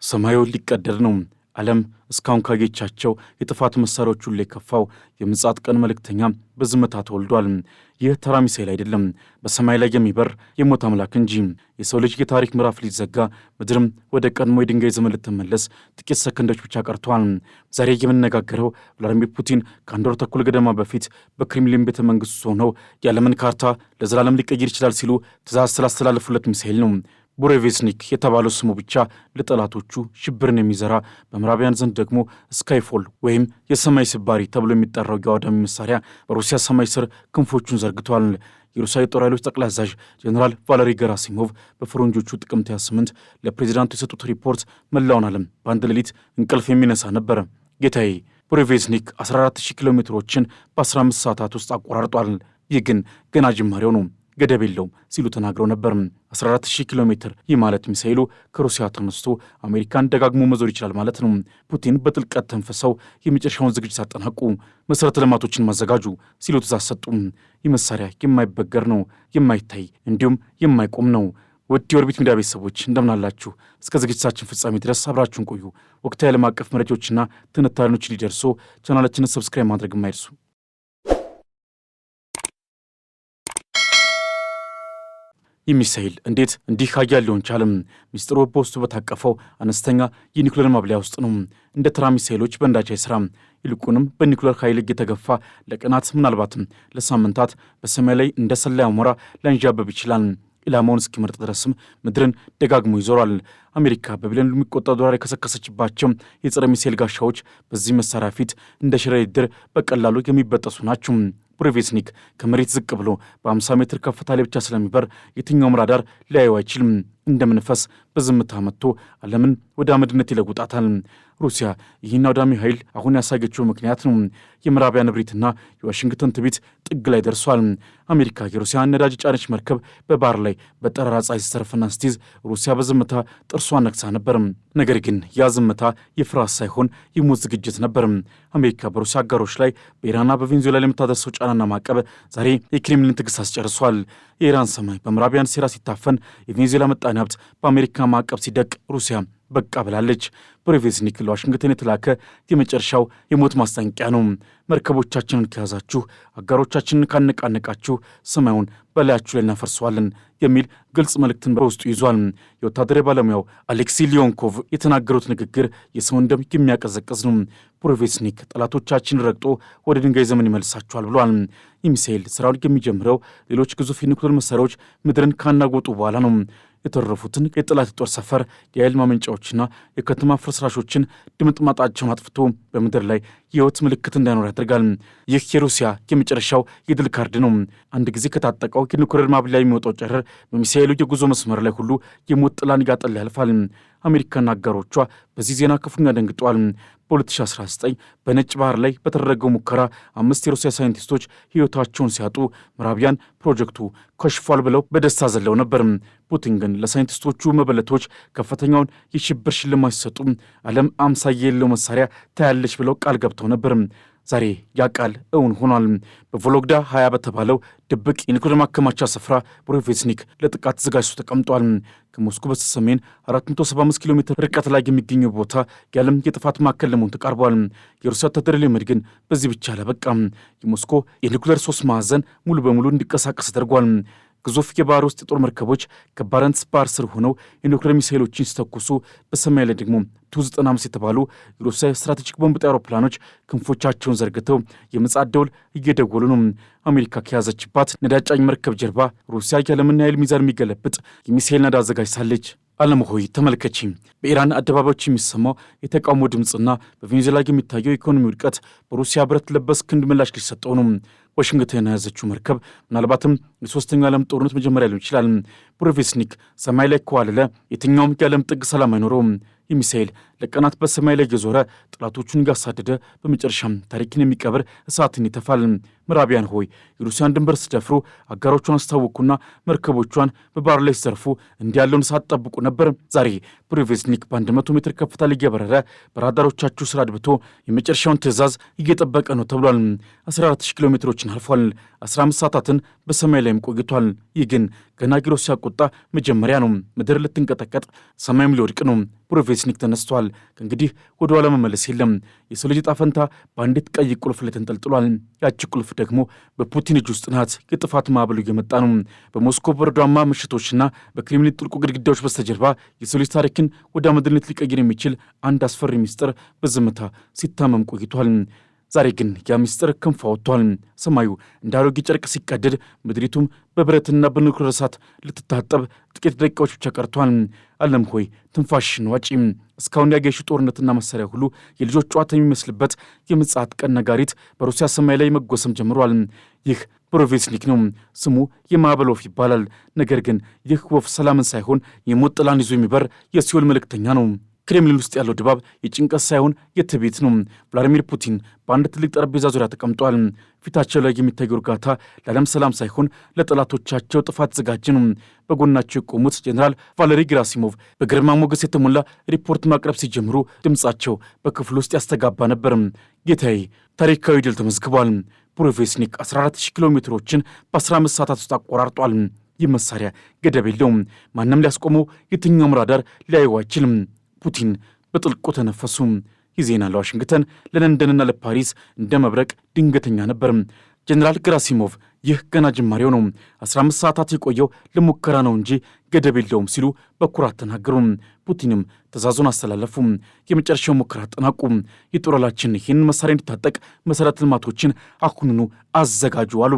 ሰማዩ ሊቀደድ ነው። ዓለም እስካሁን ካጌቻቸው የጥፋት መሳሪያዎች ሁሉ የከፋው የምጽአት ቀን መልእክተኛ በዝምታ ተወልዷል። ይህ ተራ ሚሳኤል አይደለም፣ በሰማይ ላይ የሚበር የሞት አምላክ እንጂ። የሰው ልጅ የታሪክ ምዕራፍ ሊዘጋ፣ ምድርም ወደ ቀድሞ የድንጋይ ዘመን ልትመለስ ጥቂት ሰከንዶች ብቻ ቀርተዋል። ዛሬ የምንነጋገረው ቭላዲሚር ፑቲን ከአንድ ወር ተኩል ገደማ በፊት በክሬምሊን ቤተ መንግሥት ሆነው የዓለምን ካርታ ለዘላለም ሊቀይር ይችላል ሲሉ ትእዛዝ ስላስተላለፉለት ሚሳኤል ነው። ቡሬቬዝኒክ የተባለው ስሙ ብቻ ለጠላቶቹ ሽብርን የሚዘራ በምዕራባውያን ዘንድ ደግሞ ስካይፎል ወይም የሰማይ ስባሪ ተብሎ የሚጠራው የአውዳሚ መሳሪያ በሩሲያ ሰማይ ስር ክንፎቹን ዘርግቷል። የሩሲያ የጦር ኃይሎች ጠቅላይ አዛዥ ጀኔራል ቫለሪ ገራሲሞቭ በፈረንጆቹ ጥቅምት 28 ለፕሬዚዳንቱ የሰጡት ሪፖርት መላውን ዓለም በአንድ ሌሊት እንቅልፍ የሚነሳ ነበር። ጌታዬ፣ ቡሬቬዝኒክ 14000 ኪሎ ሜትሮችን በ15 ሰዓታት ውስጥ አቆራርጧል። ይህ ግን ገና ጅማሬው ነው፣ ገደብ የለውም ሲሉ ተናግረው ነበር። 14000 ኪሎ ሜትር፣ ይህ ማለት ሚሳኤሉ ከሩሲያ ተነስቶ አሜሪካን ደጋግሞ መዞር ይችላል ማለት ነው። ፑቲን በጥልቀት ተንፈሰው የመጨረሻውን ዝግጅት አጠናቁ፣ መሠረተ ልማቶችን ማዘጋጁ ሲሉ ትእዛዝ ሰጡ። ይህ መሳሪያ የማይበገር ነው፣ የማይታይ እንዲሁም የማይቆም ነው። ውድ የኦርቢት ሚዲያ ቤተሰቦች እንደምናላችሁ፣ እስከ ዝግጅታችን ፍጻሜ ድረስ አብራችሁን ቆዩ። ወቅታዊ ዓለም አቀፍ መረጃዎችና ትንታኔዎች ሊደርሱ ቻናላችንን ሰብስክራይብ ማድረግ የማይርሱ። ይህ ሚሳኤል እንዴት እንዲህ ኃያል ሊሆን ቻለም? ሚስጥሩ በውስጡ በታቀፈው አነስተኛ የኒኩሌር ማብለያ ውስጥ ነው። እንደ ተራ ሚሳኤሎች በእንዳች አይሰራም። ይልቁንም በኒኩሌር ኃይል እየተገፋ ለቀናት ምናልባትም ለሳምንታት በሰማይ ላይ እንደ ሰላይ አሞራ ሊያንዣብብ ይችላል። ኢላማውን እስኪመርጥ ድረስም ምድርን ደጋግሞ ይዞራል። አሜሪካ በቢሊዮን የሚቆጠር ዶላር የከሰከሰችባቸው የጸረ ሚሳኤል ጋሻዎች በዚህ መሳሪያ ፊት እንደ ሽረሪት ድር በቀላሉ የሚበጠሱ ናቸው። ቡሬቬዝኒክ ከመሬት ዝቅ ብሎ በ50 ሜትር ከፍታ ላይ ብቻ ስለሚበር የትኛውም ራዳር ሊያየው አይችልም። እንደ መንፈስ በዝምታ መጥቶ ዓለምን ወደ አመድነት ይለውጣታል። ሩሲያ ይህን አውዳሚ ኃይል አሁን ያሳገችው ምክንያት ነው። የምዕራባውያን እብሪትና የዋሽንግተን ትዕቢት ጥግ ላይ ደርሷል። አሜሪካ የሩሲያን ነዳጅ ጫነች መርከብ በባህር ላይ በጠራራ ፀሐይ ስትሰርፍና ስትይዝ ሩሲያ በዝምታ ጥርሷን ነክሳ ነበር። ነገር ግን ያ ዝምታ የፍርሃት ሳይሆን የሞት ዝግጅት ነበር። አሜሪካ በሩሲያ አጋሮች ላይ በኢራንና በቬንዙዌላ ላይ የምታደርሰው ጫናና ማዕቀብ ዛሬ የክሬምሊን ትዕግስት አስጨርሷል። የኢራን ሰማይ በምዕራባውያን ሴራ ሲታፈን፣ የቬንዙዌላ ምጣኔ ሀብት በአሜሪካ ማዕቀብ ሲደቅ ሩሲያ በቃ ብላለች። ቡሬቬዝኒክ ለዋሽንግተን የተላከ የመጨረሻው የሞት ማስጠንቀቂያ ነው። መርከቦቻችንን ከያዛችሁ፣ አጋሮቻችንን ካነቃነቃችሁ ሰማዩን በላያችሁ ላይ እናፈርሰዋለን የሚል ግልጽ መልእክትን በውስጡ ይዟል። የወታደራዊ ባለሙያው አሌክሲ ሊዮንኮቭ የተናገሩት ንግግር የሰውን ደም የሚያቀዘቅዝ ነው። ቡሬቬዝኒክ ጠላቶቻችን ረግጦ ወደ ድንጋይ ዘመን ይመልሳቸዋል ብሏል። ይህ ሚሳኤል ስራውን የሚጀምረው ሌሎች ግዙፍ የኒኩሌር መሳሪያዎች ምድርን ካናጎጡ በኋላ ነው። የተረፉትን የጠላት ጦር ሰፈር፣ የኃይል ማመንጫዎችና የከተማ ፍርስራሾችን ድምጥማጣቸውን አጥፍቶ በምድር ላይ የሕይወት ምልክት እንዳይኖር ያደርጋል። ይህ የሩሲያ የመጨረሻው የድል ካርድ ነው። አንድ ጊዜ ከታጠቀው የኒኩሌር ማብለያ የሚወጣው ጨረር በሚሳኤሉ የጉዞ መስመር ላይ ሁሉ የሞት ጥላን እያጠላ ያልፋል። አሜሪካና አጋሮቿ በዚህ ዜና ክፉኛ ደንግጠዋል። በ2019 በነጭ ባህር ላይ በተደረገው ሙከራ 5 የሩሲያ ሳይንቲስቶች ሕይወታቸውን ሲያጡ ምዕራባውያን ፕሮጀክቱ ከሽፏል ብለው በደስታ ዘለው ነበር። ፑቲን ግን ለሳይንቲስቶቹ መበለቶች ከፍተኛውን የሽብር ሽልማት ሲሰጡ ዓለም አምሳያ የሌለው መሳሪያ ታያለች ብለው ቃል ገብተው ነበር። ዛሬ ያ ቃል እውን ሆኗል። በቮሎግዳ 20 በተባለው ድብቅ የኒኩሌር ማከማቻ ስፍራ ቡሬቬዝኒክ ለጥቃት ተዘጋጅቶ ተቀምጧል። ከሞስኮ በስተሰሜን 475 ኪሎ ሜትር ርቀት ላይ የሚገኘው ቦታ የዓለም የጥፋት ማዕከል ለመሆን ተቃርቧል። የሩሲያ ወታደራዊ ልምምድ ግን በዚህ ብቻ አላበቃም። የሞስኮ የኒኩሌር 3 ማዕዘን ሙሉ በሙሉ እንዲቀሳቀስ ተደርጓል። ግዙፍ የባህር ውስጥ የጦር መርከቦች ከባረንትስ ባህር ስር ሆነው የኒውክሌር ሚሳኤሎችን ሲተኩሱ፣ በሰማይ ላይ ደግሞ ቱ-95 የተባሉ የሩሲያ ስትራቴጂክ ቦምብ ጣይ አውሮፕላኖች ክንፎቻቸውን ዘርግተው የምጽአት ደወል እየደወሉ ነው። አሜሪካ ከያዘችባት ነዳጅ ጫኝ መርከብ ጀርባ ሩሲያ የዓለምን የኃይል ሚዛን የሚገለብጥ የሚሳኤል ናዳ አዘጋጅታለች። ዓለም ሆይ ተመልከቺ። በኢራን አደባባዮች የሚሰማው የተቃውሞ ድምፅና በቬንዙዌላ የሚታየው የኢኮኖሚ ውድቀት በሩሲያ ብረት ለበስ ክንድ ምላሽ ሊሰጠው ነው። ዋሽንግተን የያዘችው መርከብ ምናልባትም የሶስተኛው ዓለም ጦርነት መጀመሪያ ሊሆን ይችላል። ቡሬቬዝኒክ ሰማይ ላይ ከዋለለ የትኛውም የዓለም ጥግ ሰላም አይኖረውም። የሚሳኤል ለቀናት በሰማይ ላይ የዞረ ጠላቶቹን ያሳደደ በመጨረሻም ታሪክን የሚቀብር እሳትን ይተፋል። ምዕራቢያን ሆይ የሩሲያን ድንበር ስደፍሩ አጋሮቿን አስታወቁና መርከቦቿን በባህር ላይ ሲዘርፉ እንዲህ ያለውን እሳት ጠብቁ ነበር። ዛሬ ቡሬቬዝኒክ በ100 ሜትር ከፍታ ላይ እየበረረ በራዳሮቻችሁ ስራ አድብቶ የመጨረሻውን ትዕዛዝ እየጠበቀ ነው ተብሏል። 14000 ኪሎ ሜትሮችን አልፏል። 15 ሰዓታትን በሰማይ ላይም ቆይቷል። ይህ ግን ገና የሩሲያ ቁጣ መጀመሪያ ነው። ምድር ልትንቀጠቀጥ ሰማይም ሊወድቅ ነው። ቡሬቬዝኒክ ተነስቷል። ከእንግዲህ ወደ ኋላ መመለስ የለም። የሰው ልጅ ዕጣ ፈንታ በአንዲት ቀይ ቁልፍ ላይ ተንጠልጥሏል። ያቺ ቁልፍ ደግሞ በፑቲን እጅ ውስጥ ናት። የጥፋት ማዕበሉ እየመጣ ነው። በሞስኮ በረዷማ ምሽቶችና በክሬምሊን ጥልቁ ግድግዳዎች በስተጀርባ የሰው ልጅ ታሪክን ወደ አመድነት ሊቀይር የሚችል አንድ አስፈሪ ሚስጥር በዝምታ ሲታመም ቆይቷል። ዛሬ ግን ያ ሚስጥር ክንፍ አወጥቷል። ሰማዩ እንደ አሮጌ ጨርቅ ሲቀደድ፣ ምድሪቱም በብረትና በኒውክሌር እሳት ልትታጠብ ጥቂት ደቂቃዎች ብቻ ቀርቷል። ዓለም ሆይ ትንፋሽን ዋጪ። እስካሁን ያገሹ ጦርነትና መሳሪያ ሁሉ የልጆች ጨዋታ የሚመስልበት የምጽአት ቀን ነጋሪት በሩሲያ ሰማይ ላይ መጎሰም ጀምሯል። ይህ ቡሬቬዝኒክ ነው። ስሙ የማዕበል ወፍ ይባላል። ነገር ግን ይህ ወፍ ሰላምን ሳይሆን የሞት ጥላን ይዞ የሚበር የሲኦል መልእክተኛ ነው። ክሬምሊን ውስጥ ያለው ድባብ የጭንቀት ሳይሆን የትዕቢት ነው። ቭላዲሚር ፑቲን በአንድ ትልቅ ጠረጴዛ ዙሪያ ተቀምጧል። ፊታቸው ላይ የሚታየው እርጋታ ለዓለም ሰላም ሳይሆን ለጠላቶቻቸው ጥፋት የተዘጋጀ ነው። በጎናቸው የቆሙት ጀኔራል ቫለሪ ጌራሲሞቭ በግርማ ሞገስ የተሞላ ሪፖርት ማቅረብ ሲጀምሩ ድምፃቸው በክፍል ውስጥ ያስተጋባ ነበር። ጌታዬ፣ ታሪካዊ ድል ተመዝግቧል። ቡሬቬዝኒክ 14000 ኪሎ ሜትሮችን በ15 ሰዓታት ውስጥ አቆራርጧል። ይህ መሳሪያ ገደብ የለውም። ማንም ሊያስቆመው፣ የትኛውም ራዳር ሊያየው አይችልም። ፑቲን በጥልቁ ተነፈሱ። ይህ ዜና ለዋሽንግተን ለለንደንና ለፓሪስ እንደ መብረቅ ድንገተኛ ነበር። ጀኔራል ጌራሲሞቭ ይህ ገና ጅማሬው ነው፣ 15 ሰዓታት የቆየው ለሙከራ ነው እንጂ ገደብ የለውም ሲሉ በኩራት ተናገሩ። ፑቲንም ትዕዛዙን አስተላለፉ። የመጨረሻው ሙከራ አጠናቁ። የጦር ኃይላችን ይህን መሳሪያ እንዲታጠቅ መሠረተ ልማቶችን አሁኑኑ አዘጋጁ አሉ።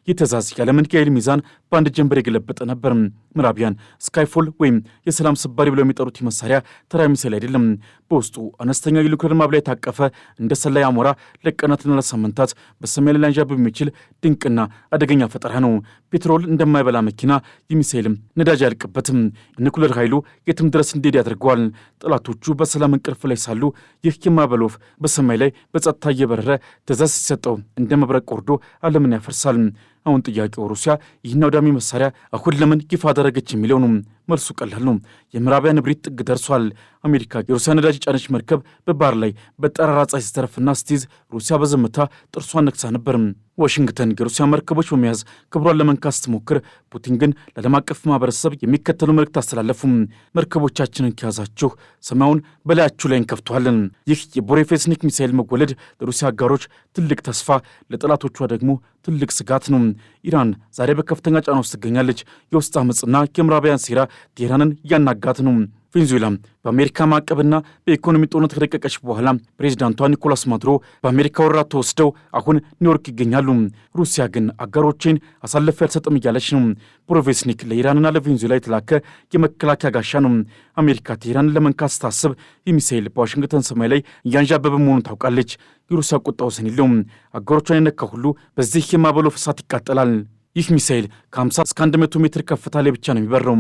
ይህ ትዕዛዝ የዓለምን የኃይል ሚዛን በአንድ ጀንበር የገለበጠ ነበር። ምዕራቢያን ስካይፎል ወይም የሰላም ስባሪ ብለው የሚጠሩት መሳሪያ ተራ ሚሳይል አይደለም። በውስጡ አነስተኛ የኒውክሌር ማብላያ የታቀፈ እንደ ሰላይ አሞራ ለቀናትና ለሳምንታት በሰማይ ላይ ሊያንዣብብ የሚችል ድንቅና አደገኛ ፈጠራ ነው። ፔትሮል እንደማይበላ መኪና የሚሳይልም ነዳጅ አያልቅበትም። የኒውክሌር ኃይሉ የትም ድረስ እንዲሄድ ያደርገዋል። ጠላቶቹ በሰላም እንቅልፍ ላይ ሳሉ ይህ የማዕበል ወፍ በሰማይ ላይ በጸጥታ እየበረረ ትዕዛዝ ሲሰጠው እንደ መብረቅ ወርዶ ዓለምን ያፈርሳል። አሁን ጥያቄው ሩሲያ ይህን አውዳሚ መሳሪያ አሁን ለምን ይፋ አደረገች የሚለው ነው። መልሱ ቀላል ነው። የምዕራባውያን እብሪት ጥግ ደርሷል። አሜሪካ የሩሲያ ነዳጅ ጫነች መርከብ በባህር ላይ በጠራራ ፀሐይ ስትዘርፍና ስትይዝ ሩሲያ በዝምታ ጥርሷን ነክሳ ነበር። ዋሽንግተን የሩሲያ መርከቦች በመያዝ ክብሯን ለመንካት ስትሞክር፣ ፑቲን ግን ለዓለም አቀፍ ማህበረሰብ የሚከተሉ መልእክት አስተላለፉ። መርከቦቻችንን ከያዛችሁ ሰማዩን በላያችሁ ላይ እንከፍተዋለን። ይህ የቡሬቬዝኒክ ሚሳይል መወለድ ለሩሲያ አጋሮች ትልቅ ተስፋ፣ ለጠላቶቿ ደግሞ ትልቅ ስጋት ነው። ኢራን ዛሬ በከፍተኛ ጫና ውስጥ ትገኛለች። የውስጥ አመፅና የምዕራባውያን ሴራ ቴህራንን እያናጋት ነው። ቬንዙዌላ በአሜሪካ ማዕቀብና በኢኮኖሚ ጦርነት ከደቀቀች በኋላ ፕሬዚዳንቷ ኒኮላስ ማዱሮ በአሜሪካ ወረራ ተወስደው አሁን ኒውዮርክ ይገኛሉ። ሩሲያ ግን አጋሮቼን አሳልፌ አልሰጥም እያለች ነው። ቡሬቬዝኒክ ለኢራንና ለቬንዙዌላ የተላከ የመከላከያ ጋሻ ነው። አሜሪካ ቴህራንን ለመንካት ስታስብ የሚሳይል በዋሽንግተን ሰማይ ላይ እያንዣበበ መሆኑን ታውቃለች። የሩሲያ ቁጣ ወሰን የለውም። አጋሮቿን የነካ ሁሉ በዚህ የማዕበል ወፍ እሳት ይቃጠላል። ይህ ሚሳይል ከ50 እስከ 100 ሜትር ከፍታ ላይ ብቻ ነው የሚበረው።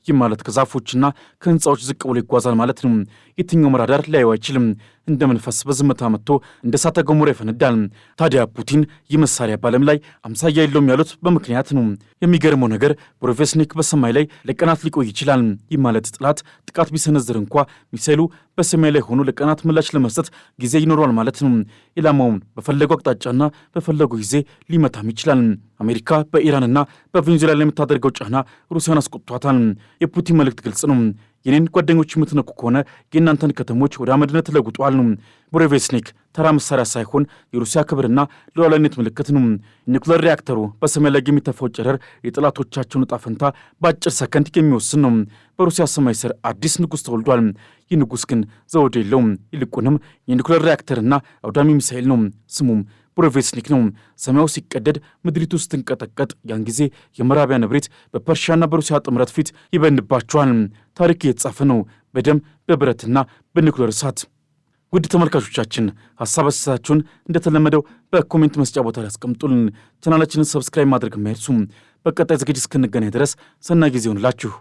ይህ ማለት ከዛፎችና ከህንፃዎች ዝቅ ብሎ ይጓዛል ማለት ነው። የትኛውም ራዳር ሊያየው አይችልም። እንደ መንፈስ በዝምታ መጥቶ እንደ እሳተ ገሞራ ይፈነዳል። ታዲያ ፑቲን ይህ መሳሪያ በዓለም ላይ አምሳያ የለውም ያሉት በምክንያት ነው። የሚገርመው ነገር ቡሬቬዝኒክ በሰማይ ላይ ለቀናት ሊቆይ ይችላል። ይህ ማለት ጠላት ጥቃት ቢሰነዝር እንኳ ሚሳይሉ በሰማይ ላይ ሆኖ ለቀናት ምላሽ ለመስጠት ጊዜ ይኖረዋል ማለት ነው። ኢላማውን በፈለገው አቅጣጫና በፈለገው ጊዜ ሊመታም ይችላል። አሜሪካ በኢራንና በቬንዙዌላ ላይ የምታደርገው ጫና ሩሲያን አስቆጥቷታል። የፑቲን መልእክት ግልጽ ነው። የኔን ጓደኞች የምትነኩ ከሆነ የእናንተን ከተሞች ወደ አመድነት ለጉጧል ነው። ቡሬቬዝኒክ ተራ መሳሪያ ሳይሆን የሩሲያ ክብርና ሉዓላዊነት ምልክት ነው። ኒውክሌር ሪያክተሩ በሰማይ ላይ የሚተፋው ጨረር የጠላቶቻቸውን ዕጣ ፈንታ በአጭር ሰከንድ የሚወስን ነው። በሩሲያ ሰማይ ስር አዲስ ንጉሥ ተወልዷል። ይህ ንጉሥ ግን ዘውድ የለውም። ይልቁንም የኒውክሌር ሪያክተርና አውዳሚ ሚሳይል ነው። ስሙም ቡሬቬዝኒክ ነው። ሰማዩ ሲቀደድ ምድሪቱ ስትንቀጠቀጥ፣ ያን ጊዜ የምዕራባውያን እብሪት በፐርሺያና በሩሲያ ጥምረት ፊት ይበንባቸዋል። ታሪክ የተጻፈ ነው በደም በብረትና በኒውክሌር እሳት። ውድ ተመልካቾቻችን ሐሳብ አስተያየታችሁን እንደተለመደው በኮሜንት መስጫ ቦታ ላይ አስቀምጡልን። ቻናላችንን ሰብስክራይብ ማድረግ የማይርሱ። በቀጣይ ዝግጅት እስክንገናኝ ድረስ ሰናይ ጊዜ ይሁንላችሁ።